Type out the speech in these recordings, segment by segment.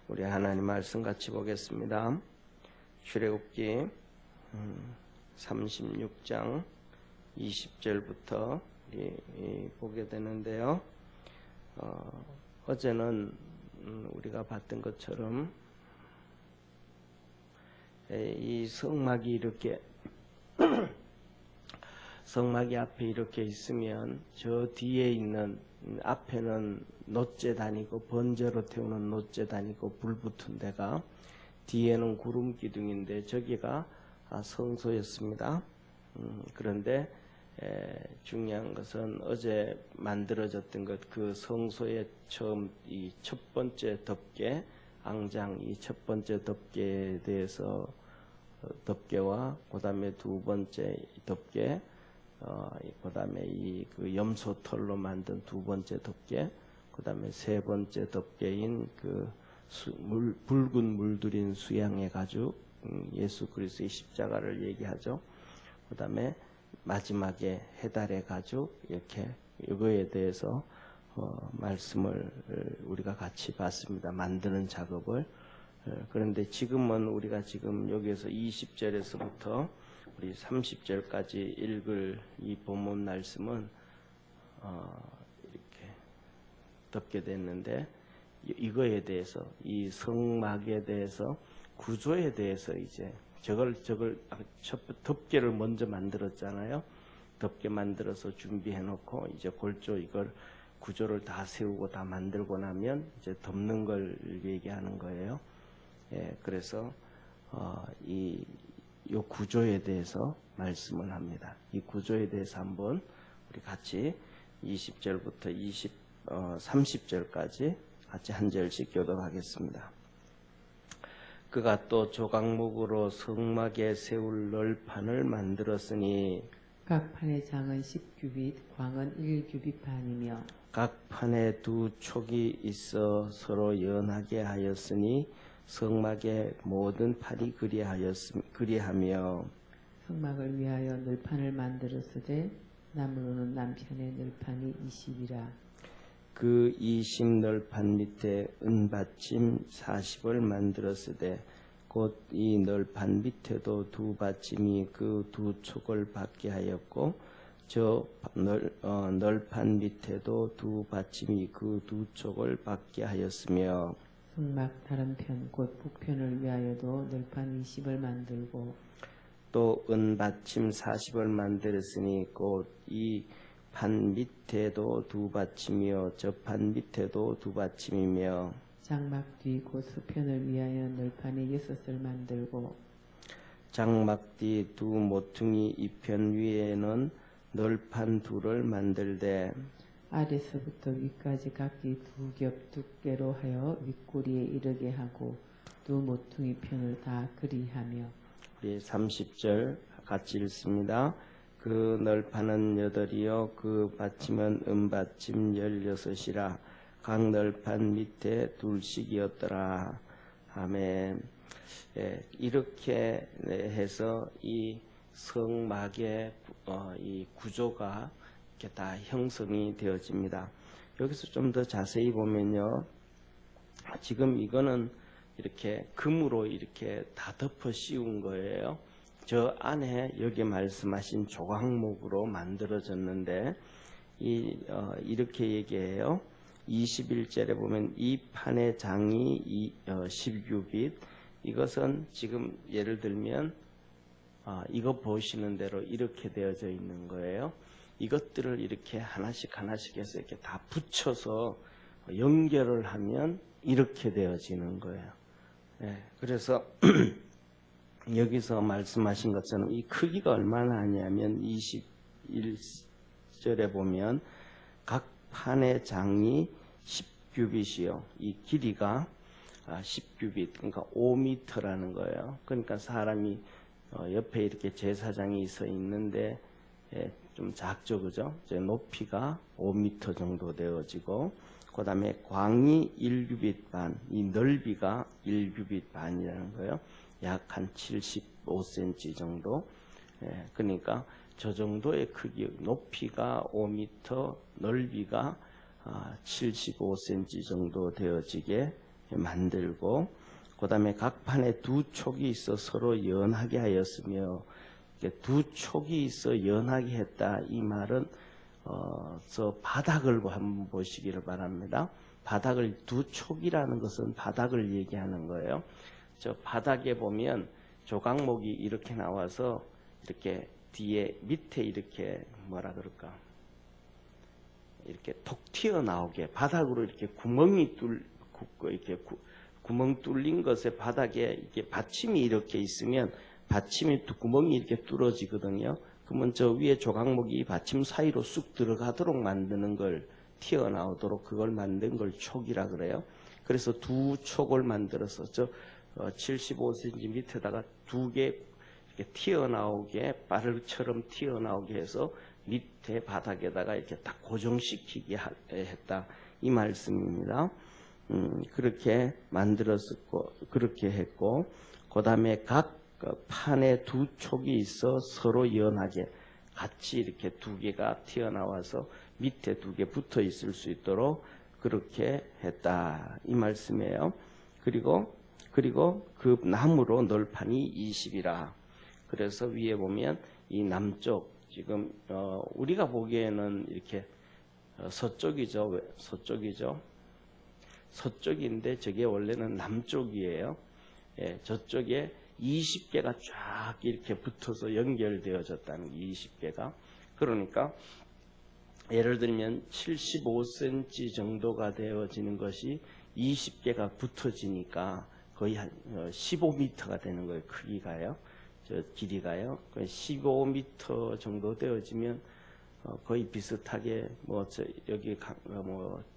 우리 하나님 말씀 같이 보겠습니다. 출애굽기 36장 20절부터 보게 되는데요. 어제는 우리가 봤던 것처럼 이 성막이 이렇게 성막이 앞에 이렇게 있으면 저 뒤에 있는 앞에는 놋재단이고 번제로 태우는 놋재단이고 불 붙은 데가 뒤에는 구름 기둥인데 저기가 성소였습니다. 그런데 중요한 것은 어제 만들어졌던 것, 그 성소의 처음 이 첫 번째 덮개, 앙장 이 첫 번째 덮개에 대해서 덮개와 그 다음에 두 번째 덮개, 그 다음에 그 염소털로 만든 두 번째 덮개, 그 다음에 세 번째 덮개인 그 붉은 물들인 수양의 가죽, 예수 그리스도의 십자가를 얘기하죠. 그 다음에 마지막에 해달의 가죽, 이렇게 이거에 대해서 말씀을 우리가 같이 봤습니다. 만드는 작업을. 그런데 지금은 우리가 지금 여기에서 20절에서부터 우리 30절까지 읽을 이 본문 말씀은 이렇게 덮게 됐는데, 이거에 대해서, 이 성막에 대해서, 구조에 대해서 이제 저걸 덮개를 먼저 만들었잖아요. 덮개 만들어서 준비해 놓고 이제 골조 이걸 구조를 다 세우고 다 만들고 나면 이제 덮는 걸 얘기하는 거예요. 그래서 이 구조에 대해서 말씀을 합니다. 이 구조에 대해서 한번 우리 같이 20절부터 30절까지 같이 한 절씩 교독하겠습니다. 그가 또 조각목으로 성막에 세울 널판을 만들었으니 각 판의 장은 10규빗, 광은 1규빗 반이며 각 판에 두 촉이 있어 서로 연하게 하였으니 성막의 모든 판이 그리하며 성막을 위하여 널판을 만들었으되 나무로는 남편의 널판이 20이라. 그 20 널판 밑에 은받침 40을 만들었으되 곧 이 널판 밑에도 두 받침이 그 두 촉을 받게 하였고 저 널판 밑에도 두 받침이 그 두 촉을 받게 하였으며 성막 다른 편 곧 북편을 위하여도 널판 20을 만들고 또 은받침 40을 만들었으니 곧 이 판 밑에도 두 받침이요 저 판 밑에도 두 받침이며 장막 뒤 곧 서편을 위하여 널판이 6을 만들고 장막 뒤 두 모퉁이 이편 위에는 널판 둘을 만들되 아래서부터 위까지 각기 두 겹 두께로 하여 윗꼬리에 이르게 하고 두 모퉁이 편을 다 그리하며. 우리 30절 같이 읽습니다. 그 널판은 8이요 그 받침은 은받침 16이라 각 널판 밑에 둘씩이었더라. 아멘. 이렇게 해서 이 성막의 이 구조가 이렇게 다 형성이 되어집니다. 여기서 좀 더 자세히 보면요, 지금 이거는 이렇게 금으로 이렇게 다 덮어 씌운 거예요. 저 안에 여기 말씀하신 조각목으로 만들어졌는데 이렇게 얘기해요. 21절에 보면 이 판의 장이 10규빗. 이것은 지금 예를 들면 이거 보시는 대로 이렇게 되어져 있는 거예요. 이것들을 이렇게 하나씩 해서 이렇게 다 붙여서 연결을 하면 이렇게 되어지는 거예요. 그래서 여기서 말씀하신 것처럼 이 크기가 얼마나 하냐면 21절에 보면 각 판의 장이 10규빗이요. 이 길이가 10규빗, 그러니까 5m라는 거예요. 그러니까 사람이 옆에 이렇게 제사장이 있어 있는데 좀 작죠, 그죠? 높이가 5m 정도 되어지고, 그 다음에 광이 1규빗 반, 이 넓이가 1규빗 반이라는 거예요. 약 한 75cm 정도. 그러니까 저 정도의 크기, 높이가 5m, 넓이가 75cm 정도 되어지게 만들고, 그 다음에 각 판에 두 촉이 있어 서로 연하게 하였으며, 두 촉이 있어 연하게 했다. 이 말은 저 바닥을 한번 보시기를 바랍니다. 바닥을 두 촉이라는 것은 바닥을 얘기하는 거예요. 저 바닥에 보면 조각목이 이렇게 나와서 이렇게 뒤에 밑에 이렇게 뭐라 그럴까, 이렇게 톡 튀어나오게 바닥으로 이렇게 구멍 뚫린 것에 바닥에 이렇게 받침이 이렇게 있으면 받침이 구멍이 이렇게 뚫어지거든요. 그러면 저 위에 조각목이 이 받침 사이로 쑥 들어가도록 만드는 걸, 튀어나오도록 그걸 만든 걸 촉이라 그래요. 그래서 두 촉을 만들어서 저 75cm 밑에다가 두 개 이렇게 튀어나오게, 빠르처럼 튀어나오게 해서 밑에 바닥에다가 이렇게 딱 고정시키게 했다. 이 말씀입니다. 그렇게 만들었고, 그렇게 했고, 그 다음에 각 판에 두 촉이 있어 서로 연하게 같이 이렇게 두 개가 튀어나와서 밑에 두 개 붙어 있을 수 있도록 그렇게 했다. 이 말씀이에요. 그리고 그 나무로 널판이 20이라. 그래서 위에 보면 이 남쪽, 지금 우리가 보기에는 이렇게 서쪽이죠. 서쪽인데 저게 원래는 남쪽이에요. 예, 저쪽에 20개가 쫙 이렇게 붙어서 연결되어졌다는 게 20개가. 그러니까 예를 들면 75cm 정도가 되어지는 것이 20개가 붙어지니까 거의 한 15m가 되는 거예요. 크기가요. 저 길이가요. 15m 정도 되어지면 거의 비슷하게 여기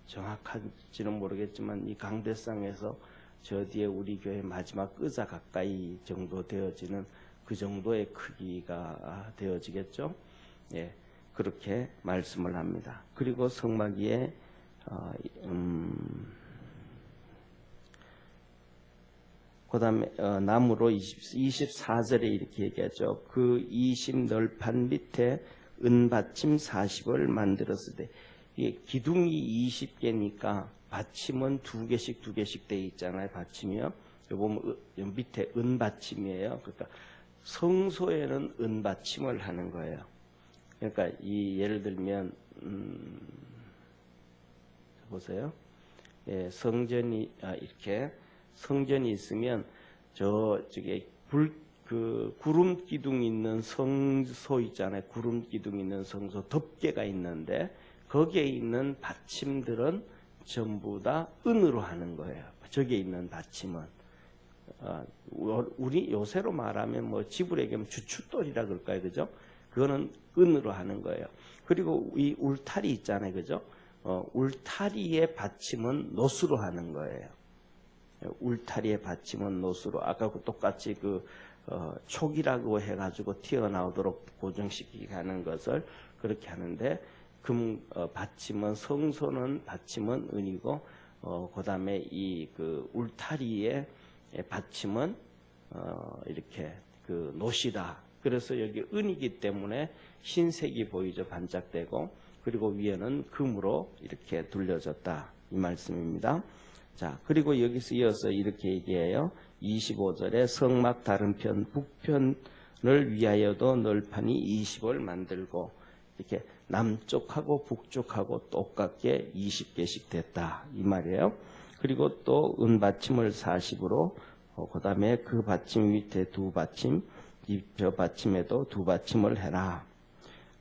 정확한지는 모르겠지만 이 강대상에서 저 뒤에 우리 교회 마지막 의자 가까이 정도 되어지는 그 정도의 크기가 되어지겠죠. 예, 그렇게 말씀을 합니다. 그리고 성막위에 그 다음에 나무로 24절에 이렇게 얘기하죠. 그 20 널판 밑에 은받침 40을 만들었을 때, 이게 기둥이 20개니까 받침은 두 개씩 돼 있잖아요. 받침이요. 여기 보면 밑에 은받침이에요. 그러니까 성소에는 은받침을 하는 거예요. 그러니까 예를 들면 보세요. 예, 성전이 이렇게 성전이 있으면 저쪽에 구름 기둥 있는 성소 있잖아요. 구름 기둥 있는 성소 덮개가 있는데 거기에 있는 받침들은 전부 다 은으로 하는 거예요. 저기에 있는 받침은 우리 요새로 말하면 지불에 얘기하면 주춧돌이라 그럴까요, 그죠? 그거는 은으로 하는 거예요. 그리고 이 울타리 있잖아요, 그죠? 울타리의 받침은 노수로 하는 거예요. 울타리의 받침은 노수로, 아까 똑같이 촉이라고 해가지고 튀어나오도록 고정시키게 하는 것을 그렇게 하는데, 받침은, 성소는 받침은 은이고, 그 다음에 울타리의 받침은, 이렇게 노시다. 그래서 여기 은이기 때문에 흰색이 보이죠. 반짝되고, 그리고 위에는 금으로 이렇게 둘려졌다. 이 말씀입니다. 자, 그리고 여기서 이어서 이렇게 얘기해요. 25절에 성막 다른 편, 북편을 위하여도 널판이 20을 만들고, 이렇게 남쪽하고 북쪽하고 똑같게 20개씩 됐다. 이 말이에요. 그리고 또 은받침을 40으로, 그 다음에 그 받침 밑에 두 받침, 저 받침에도 두 받침을 해라.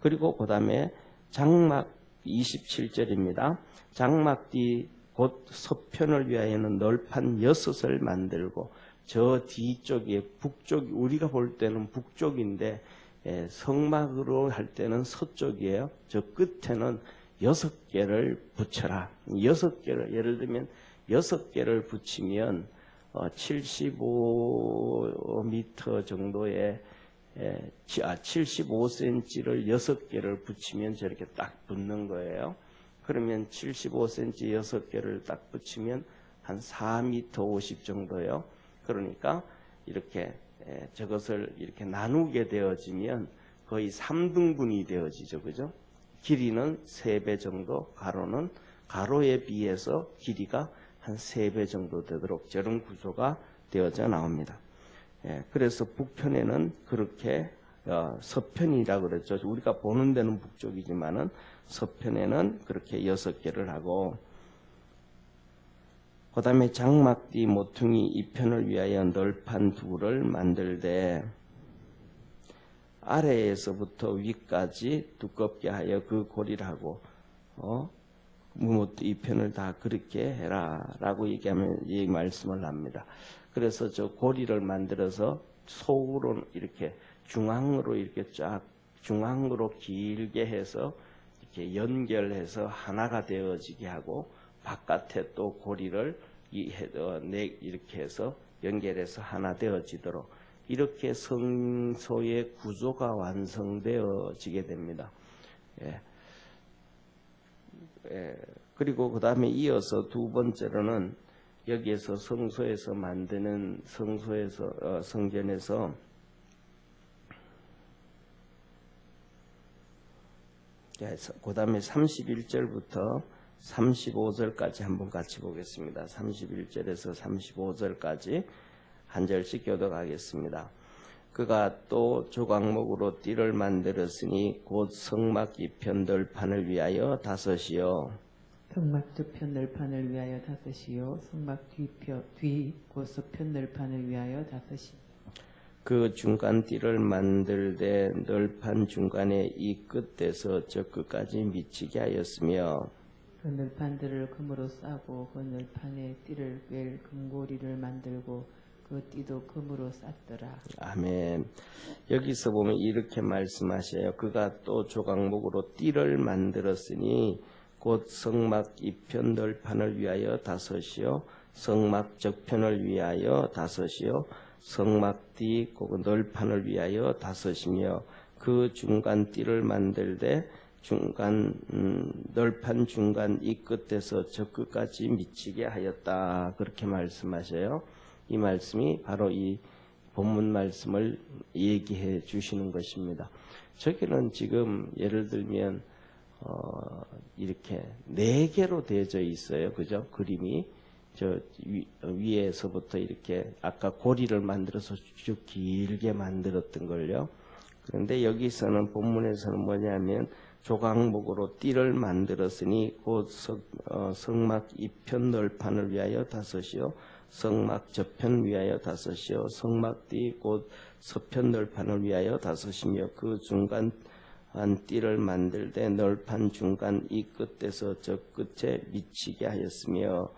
그리고 그 다음에 장막 27절입니다. 장막 뒤 곧 서편을 위하여는 널판 6을 만들고, 저 뒤쪽에 북쪽, 우리가 볼 때는 북쪽인데 성막으로 할 때는 서쪽이에요. 저 끝에는 6개를 붙여라. 6개를, 예를 들면 6개를 붙이면 75m 정도의 75cm를 6개를 붙이면 저렇게 딱 붙는 거예요. 그러면 75cm 6개를 딱 붙이면 한 4m 50 정도요. 그러니까 이렇게 저것을 이렇게 나누게 되어지면 거의 3등분이 되어지죠. 그죠? 길이는 3배 정도, 가로는 가로에 비해서 길이가 한 3배 정도 되도록 저런 구조가 되어져 나옵니다. 예, 그래서 북편에는 그렇게 서편이라고 그랬죠. 우리가 보는 데는 북쪽이지만은 서편에는 그렇게 6개를 하고, 그 다음에 장막뒤 모퉁이 이편을 위하여 널판 2를 만들되 아래에서부터 위까지 두껍게 하여 그 고리를 하고 이편을 다 그렇게 해라 라고 얘기하면 이 말씀을 합니다. 그래서 저 고리를 만들어서 속으로 이렇게 중앙으로 이렇게 쫙 중앙으로 길게 해서 이렇게 연결해서 하나가 되어지게 하고, 바깥에 또 고리를 이렇게 해서 연결해서 하나 되어지도록 이렇게 성소의 구조가 완성되어지게 됩니다. 예. 그리고 그 다음에 이어서 2번째로는 여기에서 성소에서 만드는 성전에서 그 다음에 31절부터 35절까지 한번 같이 보겠습니다. 31절에서 35절까지 한 절씩 교독하겠습니다. 그가 또 조각목으로 띠를 만들었으니 곧 성막 이편 널판을 위하여 5이요. 성막 두편 널판을 위하여 5이요. 성막 뒤 곧 서편 널판을 위하여 5이. 그 중간 띠를 만들되 널판 중간에 이 끝에서 저 끝까지 미치게 하였으며, 그 널판들을 금으로 싸고 그 널판에 띠를 꿰 금고리를 만들고 그 띠도 금으로 쌌더라. 아멘. 여기서 보면 이렇게 말씀하셔요. 그가 또 조각목으로 띠를 만들었으니 곧 성막 이편 널판을 위하여 5이요. 성막 저편을 위하여 5이요. 성막 뒤 그 널판을 위하여 5이며 그 중간 띠를 만들되 중간 널판 중간 이 끝에서 저 끝까지 미치게 하였다. 그렇게 말씀하셔요. 이 말씀이 바로 이 본문 말씀을 얘기해 주시는 것입니다. 저기는 지금 예를 들면 이렇게 4개로 되어져 있어요. 그죠? 그림이 저 위에서부터 이렇게 아까 고리를 만들어서 쭉 길게 만들었던 걸요. 그런데 여기서는 본문에서는 뭐냐면 조각목으로 띠를 만들었으니 곧 성막 이편 널판을 위하여 5이요. 성막 저편 위하여 5이요. 성막 뒤 곧 서편 널판을 위하여 5이며 그 중간 띠를 만들되 널판 중간 이 끝에서 저 끝에 미치게 하였으며,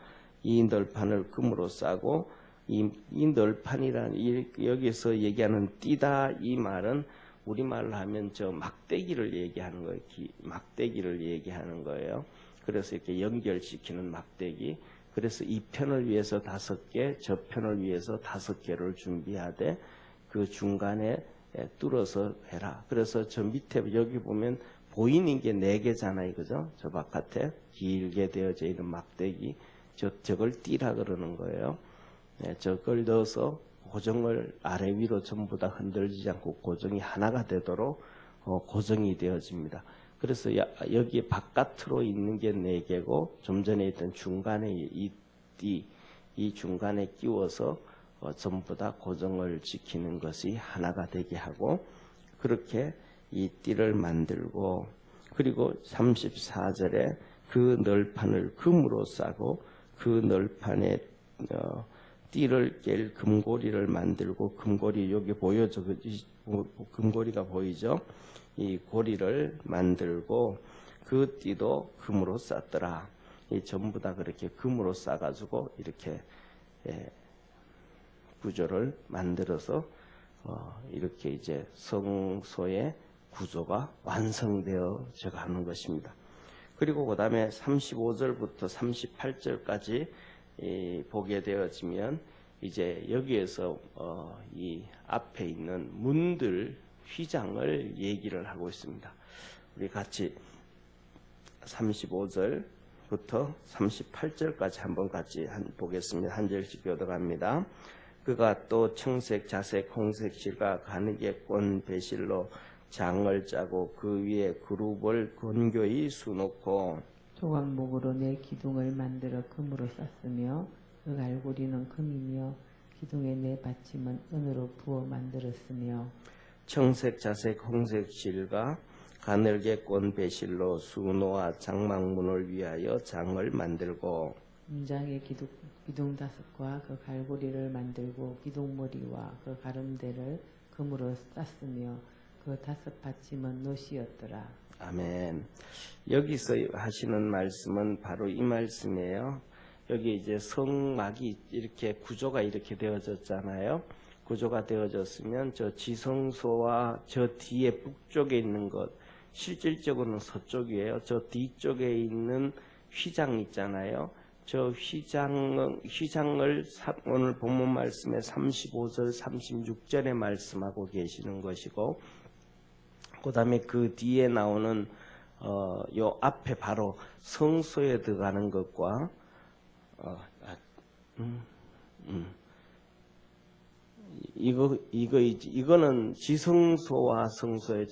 이 널판을 금으로 싸고, 이 널판이라는 여기서 얘기하는 띠다 이 말은 우리말로 하면 저 막대기를 얘기하는 거예요. 막대기를 얘기하는 거예요. 그래서 이렇게 연결시키는 막대기. 그래서 이 편을 위해서 5개, 저 편을 위해서 5개를 준비하되 그 중간에 뚫어서 해라. 그래서 저 밑에 여기 보면 보이는 게 4개잖아요. 그죠? 저 바깥에 길게 되어져 있는 막대기. 저걸 띠라 그러는 거예요. 저걸 넣어서 고정을 아래 위로 전부 다 흔들리지 않고 고정이 하나가 되도록 고정이 되어집니다. 그래서 여기 바깥으로 있는 게 4개고 좀 전에 있던 중간에 이 중간에 끼워서 전부 다 고정을 지키는 것이 하나가 되게 하고, 그렇게 이 띠를 만들고, 그리고 34절에 그 널판을 금으로 싸고 그 널판에 띠를 깰 금고리를 만들고, 금고리 여기 보여져, 금고리가 보이죠? 이 고리를 만들고 그 띠도 금으로 쌌더라. 이 전부 다 그렇게 금으로 싸가지고 이렇게 구조를 만들어서 이렇게 이제 성소의 구조가 완성되어져 가는 것입니다. 그리고 그 다음에 35절부터 38절까지 보게 되어지면 이제 여기에서 이 앞에 있는 문들 휘장을 얘기를 하고 있습니다. 우리 같이 35절부터 38절까지 한번 같이 보겠습니다. 한 절씩 교독합니다. 그가 또 청색, 자색, 홍색 실과 가느게 꼰 배실로 장을 짜고 그 위에 그룹을 건교히 수놓고, 소각목으로 내 기둥을 만들어 금으로 쌌으며 그 갈고리는 금이며 기둥의 내 받침은 은으로 부어 만들었으며 청색, 자색, 홍색 실과 가늘게 꼰 배실로 수노와 장막문을 위하여 장을 만들고 문장의 기둥 다섯과 그 갈고리를 만들고 기둥머리와 그 가름대를 금으로 쌌으며 그 다섯 받침은 놋이었더라. 아멘. 여기서 하시는 말씀은 바로 이 말씀이에요. 여기 이제 성막이 이렇게 구조가 이렇게 되어졌잖아요. 구조가 되어졌으면 저 지성소와 저 뒤에 북쪽에 있는 것, 실질적으로는 서쪽이에요. 저 뒤쪽에 있는 휘장 있잖아요. 저 휘장을 오늘 본문 말씀에 35절, 36절에 말씀하고 계시는 것이고, 그 다음에 그 뒤에 나오는 요 앞에 바로 성소에 들어가는 것과 이거는 지성소와 성소에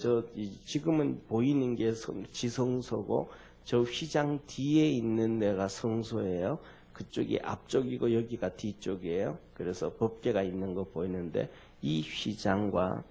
지금은 보이는 게 지성소고 저 휘장 뒤에 있는 데가 성소예요. 그쪽이 앞쪽이고 여기가 뒤쪽이에요. 그래서 법궤가 있는 거 보이는데 이 휘장은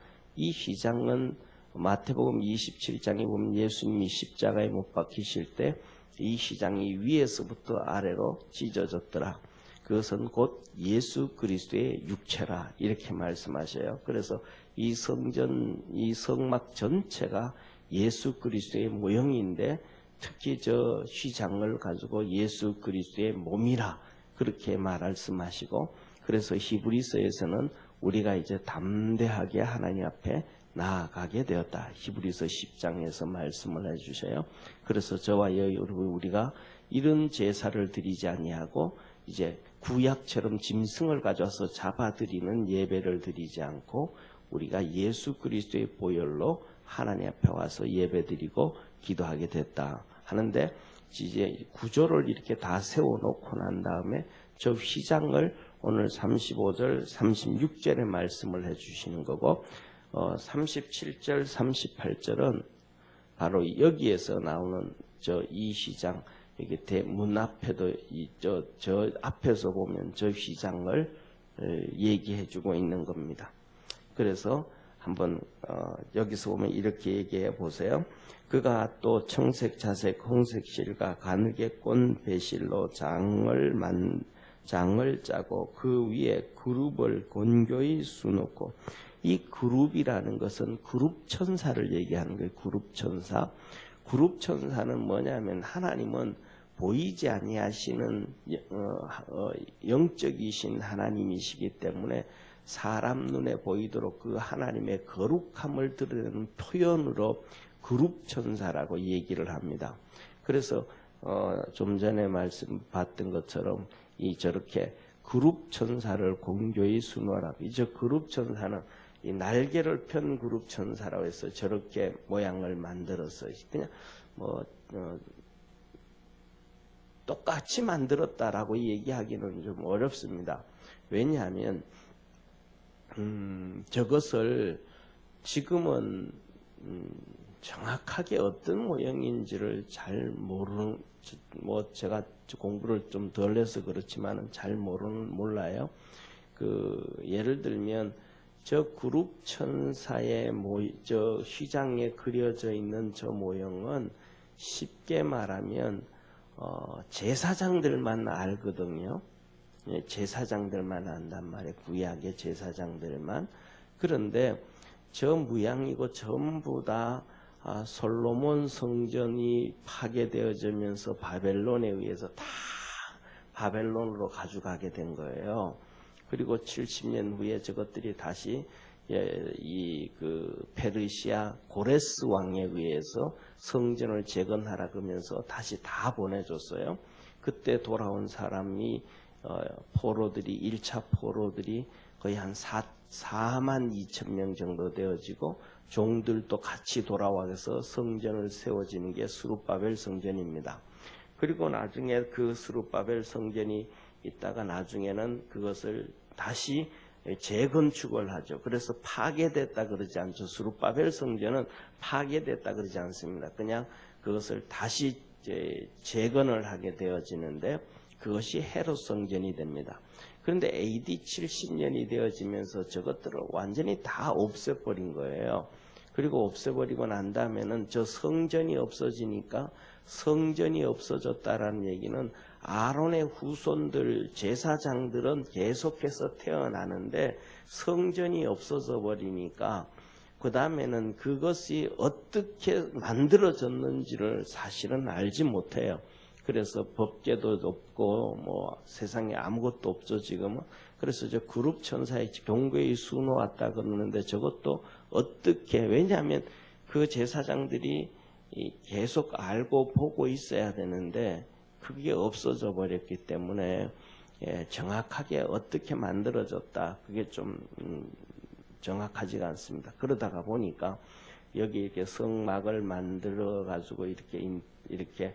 마태복음 27장에 보면 예수님이 십자가에 못 박히실 때 이 휘장이 위에서부터 아래로 찢어졌더라. 그것은 곧 예수 그리스도의 육체라 이렇게 말씀하셔요. 그래서 이 성막 전체가 예수 그리스도의 모형인데 특히 저 휘장을 가지고 예수 그리스도의 몸이라 그렇게 말씀하시고, 그래서 히브리서에서는 우리가 이제 담대하게 하나님 앞에 나아가게 되었다. 히브리서 10장에서 말씀을 해주셔요. 그래서 저와 여러분 우리가 이런 제사를 드리지 아니하고 이제 구약처럼 짐승을 가져와서 잡아드리는 예배를 드리지 않고 우리가 예수 그리스도의 보혈로 하나님 앞에 와서 예배드리고 기도하게 됐다 하는데, 이제 구조를 이렇게 다 세워놓고 난 다음에 저 휘장을 오늘 35절, 36절에 말씀을 해주시는 거고, 37절, 38절은 바로 여기에서 나오는 저 이 휘장, 여기 대문 앞에도 저 앞에서 보면 저 휘장을 얘기해주고 있는 겁니다. 그래서 한번 여기서 보면 이렇게 얘기해 보세요. 그가 또 청색, 자색, 홍색 실과 가늘게 꼰 배실로 장을 짜고 그 위에 그룹을 곤교히 수놓고, 이 그룹이라는 것은 그룹 천사를 얘기하는 거예요. 그룹 천사. 그룹 천사는 뭐냐면 하나님은 보이지 아니하시는 영적이신 하나님이시기 때문에 사람 눈에 보이도록 그 하나님의 거룩함을 드러내는 표현으로 그룹 천사라고 얘기를 합니다. 그래서 좀 전에 말씀 봤던 것처럼 저렇게 그룹 천사를 공교히 수놓아라. 저 그룹 천사는 이 날개를 편 그룹 천사라고 해서 저렇게 모양을 만들었어요. 그냥 똑같이 만들었다라고 얘기하기는 좀 어렵습니다. 왜냐하면 저것을 지금은 정확하게 어떤 모형인지를 잘 모르는, 제가 공부를 좀 덜 해서 그렇지만은 잘 몰라요. 예를 들면 저 그룹 천사의 저 휘장에 그려져 있는 저 모형은 쉽게 말하면 제사장들만 알거든요. 제사장들만 안단 말이에요. 구약의 제사장들만. 그런데 저 모양이고 전부 다 솔로몬 성전이 파괴되어지면서 바벨론에 의해서 다 바벨론으로 가져가게 된 거예요. 그리고 70년 후에 저것들이 다시 페르시아 고레스 왕에 의해서 성전을 재건하라 그러면서 다시 다 보내줬어요. 그때 돌아온 사람이 포로들이 1차 포로들이 거의 한 4만 2천 명 정도 되어지고 종들도 같이 돌아와서 성전을 세워지는 게 스룹바벨 성전입니다. 그리고 나중에 그 스룹바벨 성전이 있다가 나중에는 그것을 다시 재건축을 하죠. 그래서 파괴됐다 그러지 않죠. 스룹바벨 성전은 파괴됐다 그러지 않습니다. 그냥 그것을 다시 이제 재건을 하게 되어지는데 그것이 헤롯 성전이 됩니다. 그런데 AD 70년이 되어지면서 저것들을 완전히 다 없애버린 거예요. 그리고 없애버리고 난 다음에는 저 성전이 없어지니까 성전이 없어졌다라는 얘기는 아론의 후손들 제사장들은 계속해서 태어나는데 성전이 없어져 버리니까 그 다음에는 그것이 어떻게 만들어졌는지를 사실은 알지 못해요. 그래서 법궤도 없고 뭐 세상에 아무것도 없죠 지금은. 그래서 저 그룹 천사의 경고의 수노 왔다 그러는데 저것도 어떻게, 왜냐하면 그 제사장들이 계속 알고 보고 있어야 되는데 그게 없어져 버렸기 때문에 정확하게 어떻게 만들어졌다 그게 좀 정확하지가 않습니다. 그러다가 보니까 여기 이렇게 성막을 만들어 가지고 이렇게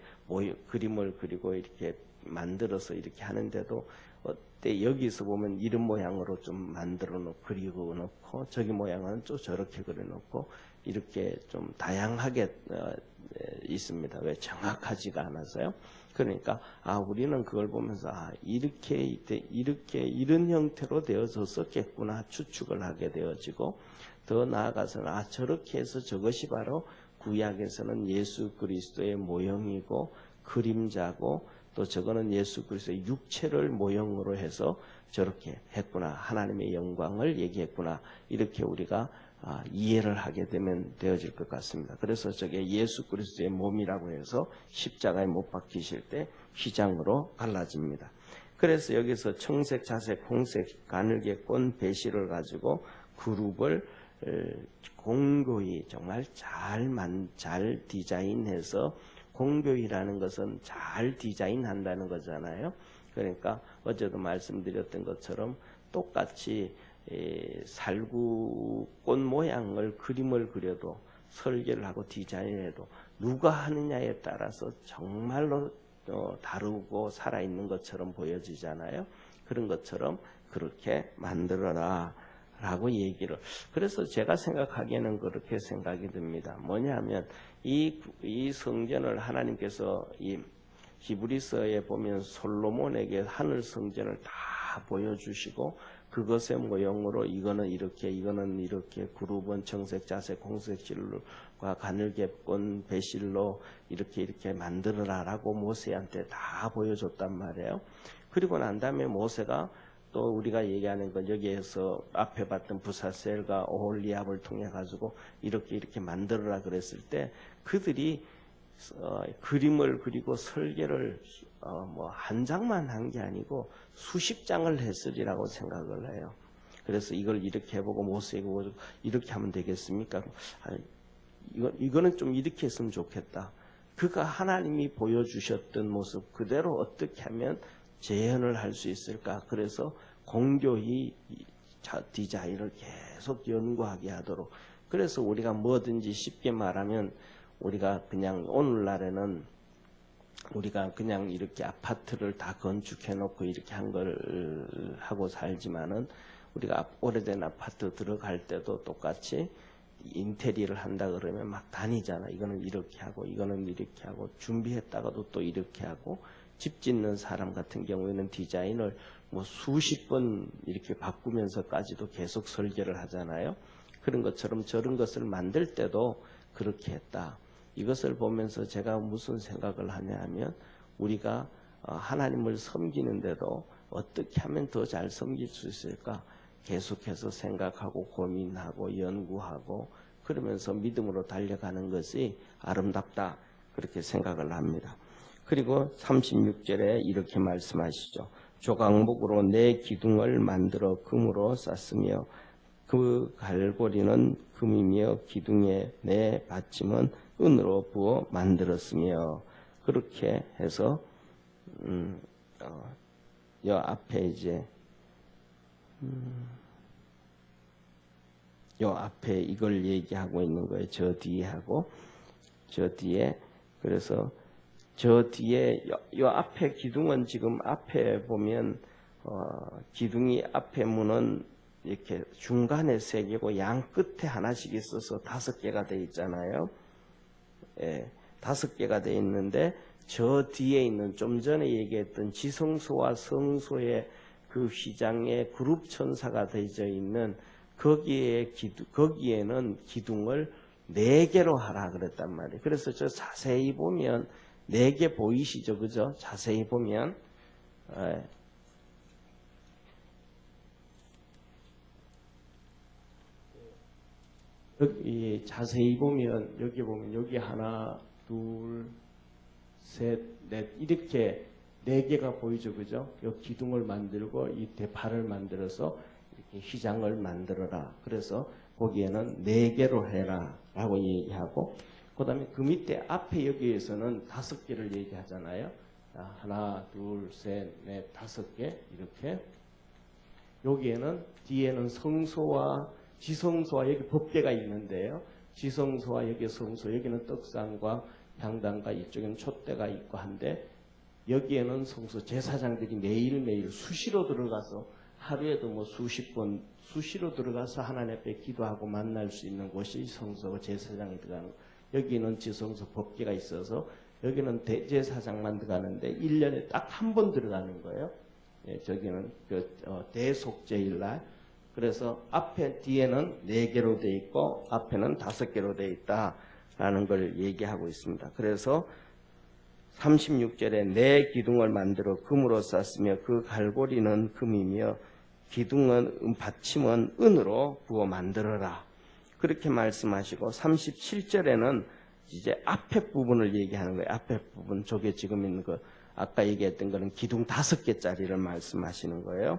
그림을 그리고 이렇게 만들어서 이렇게 하는데도 어때 여기서 보면 이런 모양으로 좀 만들어 놓고 그리고 놓고 저기 모양은 또 저렇게 그려 놓고 이렇게 좀 다양하게 있습니다. 왜? 정확하지가 않아서요. 그러니까 우리는 그걸 보면서 이렇게 이런 형태로 되어졌었겠구나 추측을 하게 되어지고, 더 나아가서는 저렇게 해서 저것이 바로 구약에서는 예수 그리스도의 모형이고 그림자고, 또 저거는 예수 그리스도의 육체를 모형으로 해서 저렇게 했구나, 하나님의 영광을 얘기했구나, 이렇게 우리가 이해를 하게 되면 되어질 것 같습니다. 그래서 저게 예수 그리스도의 몸이라고 해서 십자가에 못 박히실 때 휘장으로 갈라집니다. 그래서 여기서 청색, 자색, 홍색, 가늘게 꼰 배실을 가지고 그룹을 공교히 정말 잘 디자인해서, 공교이라는 것은 잘 디자인한다는 거잖아요. 그러니까 어제도 말씀드렸던 것처럼 똑같이 살구꽃 모양을 그림을 그려도 설계를 하고 디자인해도 누가 하느냐에 따라서 정말로 다르고 살아있는 것처럼 보여지잖아요. 그런 것처럼 그렇게 만들어라 라고 얘기를. 그래서 제가 생각하기에는 그렇게 생각이 듭니다. 뭐냐면 이 성전을 하나님께서 이 히브리서에 보면 솔로몬에게 하늘 성전을 다 보여주시고, 그것의 모형으로 이거는 이렇게 그룹은 청색, 자색, 홍색 실과 가늘게 꼰 배실로 이렇게 만들어라라고 모세한테 다 보여줬단 말이에요. 그리고 난 다음에 모세가 또 우리가 얘기하는 건 여기에서 앞에 봤던 부사셀과 오홀리압을 통해 가지고 이렇게 만들어라 그랬을 때 그들이 그림을 그리고 설계를 한 장만 한 게 아니고 수십 장을 했으리라고 생각을 해요. 그래서 이걸 이렇게 해보고 모세에게 이렇게 하면 되겠습니까? 이거는 좀 이렇게 했으면 좋겠다. 그가 하나님이 보여주셨던 모습 그대로 어떻게 하면 재현을 할 수 있을까? 그래서 공교히 디자인을 계속 연구하게 하도록. 그래서 우리가 뭐든지 쉽게 말하면 우리가 그냥 오늘날에는 우리가 그냥 이렇게 아파트를 다 건축해 놓고 이렇게 한 걸 하고 살지만은, 우리가 오래된 아파트 들어갈 때도 똑같이 인테리어를 한다 그러면 막 다니잖아. 이거는 이렇게 하고 이거는 이렇게 하고 준비했다가도 또 이렇게 하고, 집 짓는 사람 같은 경우에는 디자인을 수십 번 이렇게 바꾸면서까지도 계속 설계를 하잖아요. 그런 것처럼 저런 것을 만들 때도 그렇게 했다. 이것을 보면서 제가 무슨 생각을 하냐 하면, 우리가 하나님을 섬기는데도 어떻게 하면 더 잘 섬길 수 있을까 계속해서 생각하고 고민하고 연구하고 그러면서 믿음으로 달려가는 것이 아름답다, 그렇게 생각을 합니다. 그리고 36절에 이렇게 말씀하시죠. 조각목으로 내 기둥을 만들어 금으로 쌌으며 그 갈고리는 금이며 기둥에 내 받침은 은으로 부어 만들었으며. 그렇게 해서 요 앞에 이제 요 앞에 이걸 얘기하고 있는 거예요. 저 뒤에 하고 저 뒤에. 그래서 저 뒤에 요 앞에 기둥은 지금 앞에 보면 기둥이 앞에 문은 이렇게 중간에 3개고 양 끝에 하나씩 있어서 5개가 돼 있잖아요. 예, 5개가 돼 있는데 저 뒤에 있는 좀 전에 얘기했던 지성소와 성소의 그 휘장에 그룹 천사가 되어 있는 거기에는 기둥을 4개로 하라 그랬단 말이에요. 그래서 저 자세히 보면 4개 보이시죠? 그죠? 자세히 보면 여기 자세히 보면 여기 보면 여기 하나, 둘, 셋, 넷 이렇게 4개가 보이죠, 그죠? 이 기둥을 만들고 이 대파를 만들어서 이렇게 휘장을 만들어라. 그래서 거기에는 4개로 해라라고 얘기하고, 그다음에 그 밑에 앞에 여기에서는 5개를 얘기하잖아요. 하나, 둘, 셋, 넷, 5개 이렇게. 여기에는 뒤에는 성소와 지성소와 여기 법궤가 있는데요. 지성소와 여기 성소, 여기는 떡상과 향단과 이쪽에는 촛대가 있고 한데, 여기에는 성소 제사장들이 매일매일 수시로 들어가서 하루에도 뭐 수십 번 수시로 들어가서 하나님 앞에 기도하고 만날 수 있는 곳이 성소 제사장이 들어가는 거. 여기는 지성소 법궤가 있어서 여기는 대제사장만 들어가는데 1년에 딱 한 번 들어가는 거예요. 예, 저기는 대속죄일날. 그래서 앞에 뒤에는 4개로 돼 있고 앞에는 5개로 돼 있다라는 걸 얘기하고 있습니다. 그래서 36절에 내 기둥을 만들어 금으로 쌌으며 그 갈고리는 금이며 기둥은 받침은 은으로 부어 만들어라. 그렇게 말씀하시고 37절에는 이제 앞에 부분을 얘기하는 거예요. 앞에 부분 저게 지금 있는 거 아까 얘기했던 거는 기둥 5개짜리를 말씀하시는 거예요.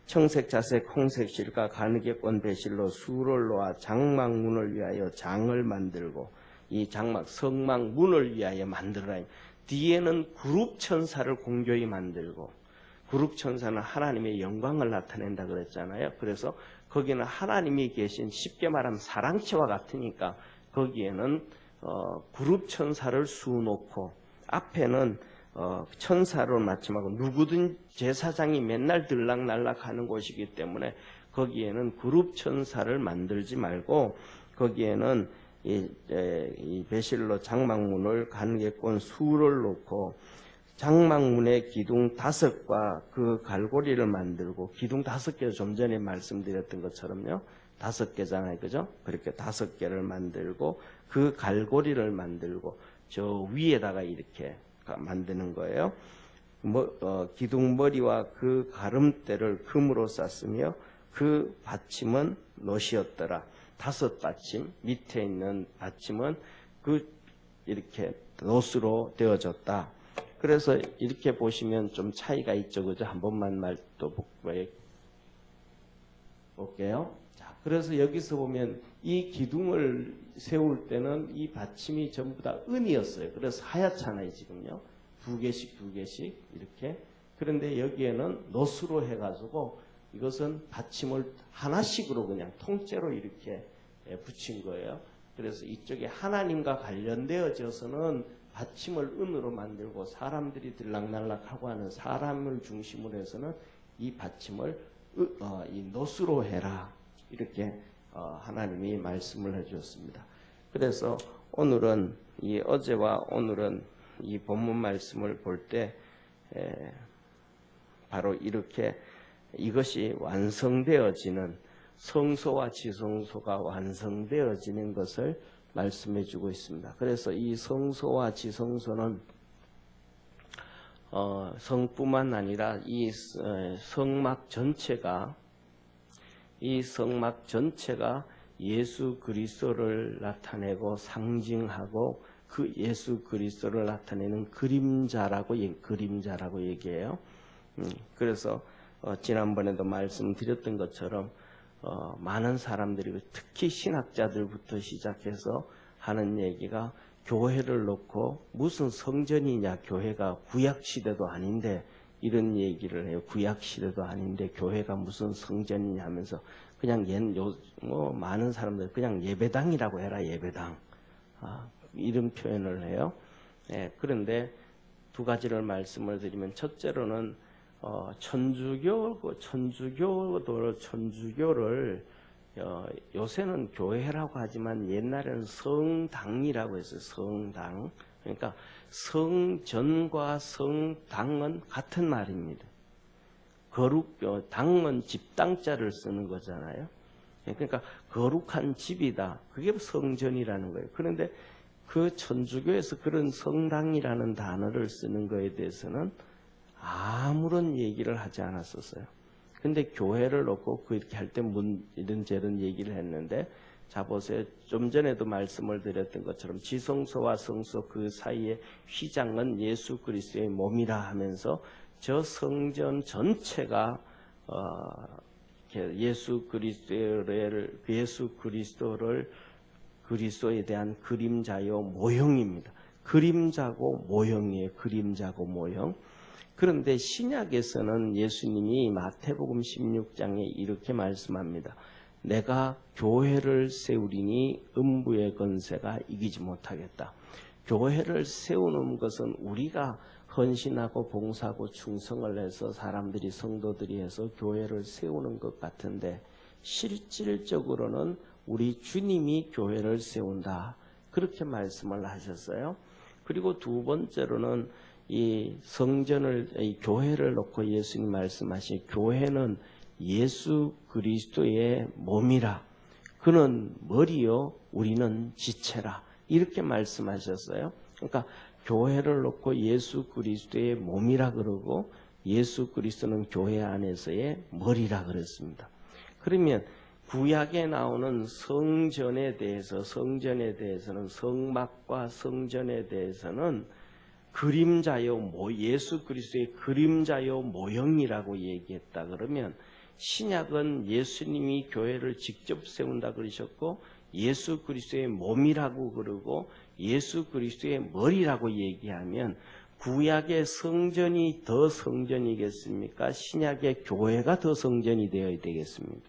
청색, 자색, 홍색 실과 가느개권 배실로 수를 놓아 장막문을 위하여 장을 만들고 이 장막 성막문을 위하여 만들어라. 뒤에는 그룹 천사를 공교히 만들고, 그룹 천사는 하나님의 영광을 나타낸다 그랬잖아요. 그래서 거기는 하나님이 계신, 쉽게 말하면 사랑채와 같으니까 거기에는 그룹 천사를 수놓고 앞에는 천사로 마침하고, 누구든 제사장이 맨날 들락날락 하는 곳이기 때문에 거기에는 그룹 천사를 만들지 말고 거기에는 이 배실로 장막문을 가느개권 수를 놓고 장막문의 기둥 5과 그 갈고리를 만들고, 기둥 5개 좀 전에 말씀드렸던 것처럼요. 5개잖아요. 그죠? 그렇게 5개를 만들고 그 갈고리를 만들고 저 위에다가 이렇게 만드는 거예요. 기둥 머리와 그 가름대를 금으로 쌌으며 그 받침은 놋이었더라. 5받침, 밑에 있는 받침은 이렇게 놋으로 되어졌다. 그래서 이렇게 보시면 좀 차이가 있죠. 그죠? 한 번만 또 볼게요. 자, 그래서 여기서 보면 이 기둥을 세울 때는 이 받침이 전부 다 은이었어요. 그래서 하얗잖아요, 지금요. 2개씩 이렇게. 그런데 여기에는 놋으로 해가지고 이것은 받침을 하나씩으로 그냥 통째로 이렇게 붙인 거예요. 그래서 이쪽에 하나님과 관련되어져서는 받침을 은으로 만들고, 사람들이 들락날락하고 하는 사람을 중심으로 해서는 이 받침을 이 놋으로 해라. 이렇게 하나님이 말씀을 해주었습니다. 그래서 오늘은 어제와 오늘은 이 본문 말씀을 볼 때 바로 이렇게 이것이 완성되어지는, 성소와 지성소가 완성되어지는 것을 말씀해 주고 있습니다. 그래서 이 성소와 지성소는 성뿐만 아니라 이 성막 전체가 예수 그리스도를 나타내고 상징하고 그 예수 그리스도를 나타내는 그림자라고 얘기해요. 그래서 지난번에도 말씀드렸던 것처럼 많은 사람들이, 특히 신학자들부터 시작해서 하는 얘기가, 교회를 놓고 무슨 성전이냐, 교회가 구약시대도 아닌데 이런 얘기를 해요. 구약시대도 아닌데 교회가 무슨 성전이냐 하면서 그냥 많은 사람들 그냥 예배당이라고 해라, 예배당. 이런 표현을 해요. 그런데 두 가지를 말씀을 드리면, 첫째로는 천주교를 요새는 교회라고 하지만 옛날에는 성당이라고 했어요. 성당. 그러니까 성전과 성당은 같은 말입니다. 당은 집당자를 쓰는 거잖아요. 그러니까 거룩한 집이다. 그게 성전이라는 거예요. 그런데 그 천주교에서 그런 성당이라는 단어를 쓰는 거에 대해서는 아무런 얘기를 하지 않았었어요. 근데 교회를 놓고 그렇게 할 때 이런저런 얘기를 했는데, 자 보세요. 좀 전에도 말씀을 드렸던 것처럼 지성소와 성소 그 사이의 휘장은 예수 그리스도의 몸이라 하면서 저 성전 전체가 예수 그리스도에 대한 그림자요 모형입니다. 그림자고 모형이에요. 그림자고 모형. 그런데 신약에서는 예수님이 마태복음 16장에 이렇게 말씀합니다. 내가 교회를 세우리니 음부의 권세가 이기지 못하겠다. 교회를 세우는 것은 우리가 헌신하고 봉사하고 충성을 해서 사람들이 성도들이 해서 교회를 세우는 것 같은데, 실질적으로는 우리 주님이 교회를 세운다. 그렇게 말씀을 하셨어요. 그리고 두 번째로는 이 교회를 놓고 예수님 말씀하신 교회는 예수 그리스도의 몸이라. 그는 머리요, 우리는 지체라. 이렇게 말씀하셨어요. 그러니까 교회를 놓고 예수 그리스도의 몸이라 그러고 예수 그리스도는 교회 안에서의 머리라 그랬습니다. 그러면 구약에 나오는 성전에 대해서는 성막과 성전에 대해서는 그림자요, 예수 그리스도의 그림자요 모형이라고 얘기했다 그러면, 신약은 예수님이 교회를 직접 세운다 그러셨고 예수 그리스도의 몸이라고 그러고 예수 그리스도의 머리라고 얘기하면, 구약의 성전이 더 성전이겠습니까? 신약의 교회가 더 성전이 되어야 되겠습니까?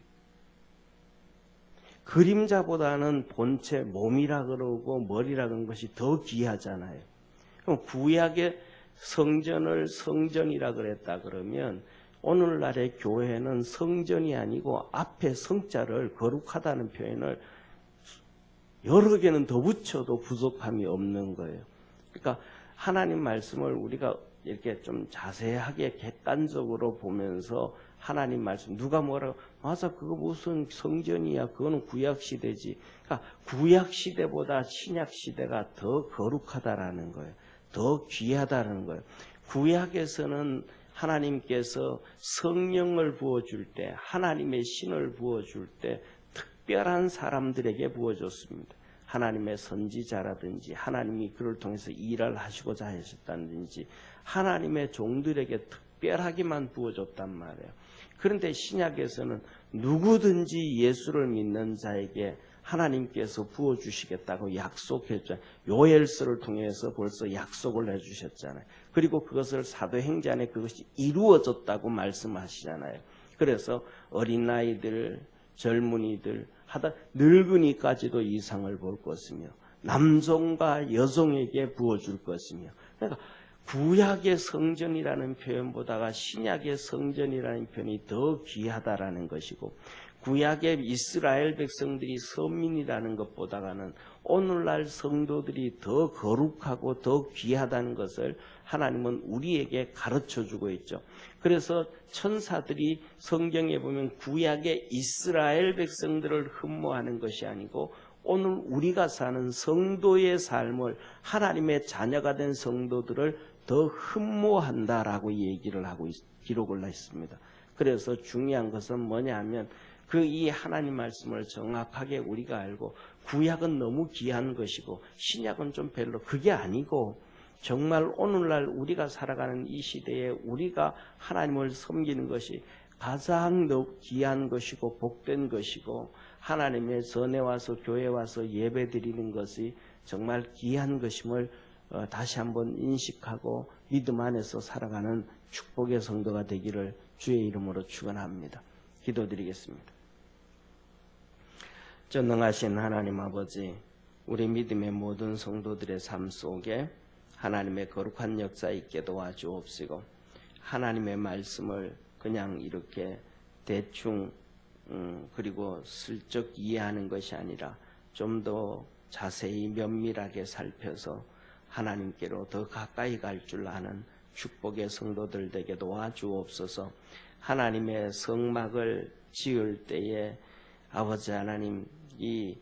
그림자보다는 본체 몸이라 그러고 머리라 그런 것이 더 귀하잖아요. 그럼 구약의 성전을 성전이라 그랬다 그러면, 오늘날의 교회는 성전이 아니고 앞에 성자를 거룩하다는 표현을 여러 개는 더 붙여도 부족함이 없는 거예요. 그러니까 하나님 말씀을 우리가 이렇게 좀 자세하게 객관적으로 보면서 하나님 말씀, 누가 뭐라고, 맞아, 그거 무슨 성전이야, 그거는 구약시대지. 그러니까 구약시대보다 신약시대가 더 거룩하다라는 거예요. 더 귀하다는 거예요. 구약에서는 하나님께서 성령을 부어줄 때, 하나님의 신을 부어줄 때 특별한 사람들에게 부어줬습니다. 하나님의 선지자라든지 하나님이 그를 통해서 일을 하시고자 하셨다든지 하나님의 종들에게 특별하게만 부어줬단 말이에요. 그런데 신약에서는 누구든지 예수를 믿는 자에게 하나님께서 부어주시겠다고 약속했잖아요. 요엘서를 통해서 벌써 약속을 해주셨잖아요. 그리고 그것을 사도행전에 그것이 이루어졌다고 말씀하시잖아요. 그래서 어린아이들, 젊은이들, 하다 늙은이까지도 이상을 볼 것이며 남종과 여종에게 부어줄 것이며, 그러니까 구약의 성전이라는 표현보다가 신약의 성전이라는 표현이 더 귀하다라는 것이고, 구약의 이스라엘 백성들이 선민이라는 것보다는 오늘날 성도들이 더 거룩하고 더 귀하다는 것을 하나님은 우리에게 가르쳐주고 있죠. 그래서 천사들이 성경에 보면 구약의 이스라엘 백성들을 흠모하는 것이 아니고 오늘 우리가 사는 성도의 삶을, 하나님의 자녀가 된 성도들을 더 흠모한다라고 얘기를 하고 기록을 했습니다. 그래서 중요한 것은 뭐냐 하면 이 하나님 말씀을 정확하게 우리가 알고, 구약은 너무 귀한 것이고 신약은 좀 별로, 그게 아니고 정말 오늘날 우리가 살아가는 이 시대에 우리가 하나님을 섬기는 것이 가장 귀한 것이고 복된 것이고, 하나님의 전에 와서 교회에 와서 예배 드리는 것이 정말 귀한 것임을 다시 한번 인식하고 믿음 안에서 살아가는 축복의 성도가 되기를 주의 이름으로 축원합니다. 기도드리겠습니다. 전능하신 하나님 아버지, 우리 믿음의 모든 성도들의 삶 속에 하나님의 거룩한 역사 있게 도와주옵시고, 하나님의 말씀을 그냥 이렇게 대충 그리고 슬쩍 이해하는 것이 아니라 좀 더 자세히 면밀하게 살펴서 하나님께로 더 가까이 갈 줄 아는 축복의 성도들 되게 도와주옵소서. 하나님의 성막을 지을 때에 아버지 하나님 이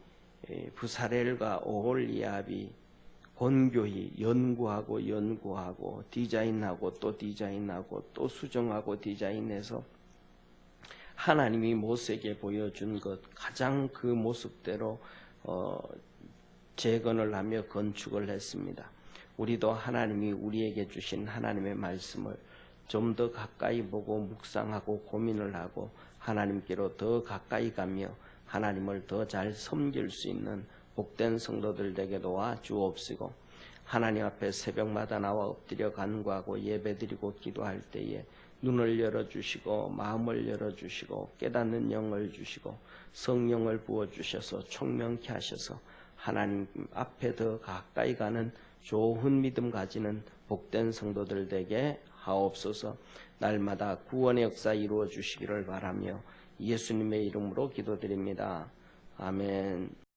부사렐과 오홀리압이 곤교히 연구하고 디자인하고 또 디자인하고 또 수정하고 디자인해서 하나님이 모세에게 보여준 것 가장 그 모습대로 재건을 하며 건축을 했습니다. 우리도 하나님이 우리에게 주신 하나님의 말씀을 좀 더 가까이 보고 묵상하고 고민을 하고 하나님께로 더 가까이 가며 하나님을 더 잘 섬길 수 있는 복된 성도들 되게 도와주옵시고, 하나님 앞에 새벽마다 나와 엎드려 간구하고 예배드리고 기도할 때에 눈을 열어주시고 마음을 열어주시고 깨닫는 영을 주시고 성령을 부어주셔서 총명케 하셔서 하나님 앞에 더 가까이 가는 좋은 믿음 가지는 복된 성도들 되게 하옵소서. 날마다 구원의 역사 이루어 주시기를 바라며 예수님의 이름으로 기도드립니다. 아멘.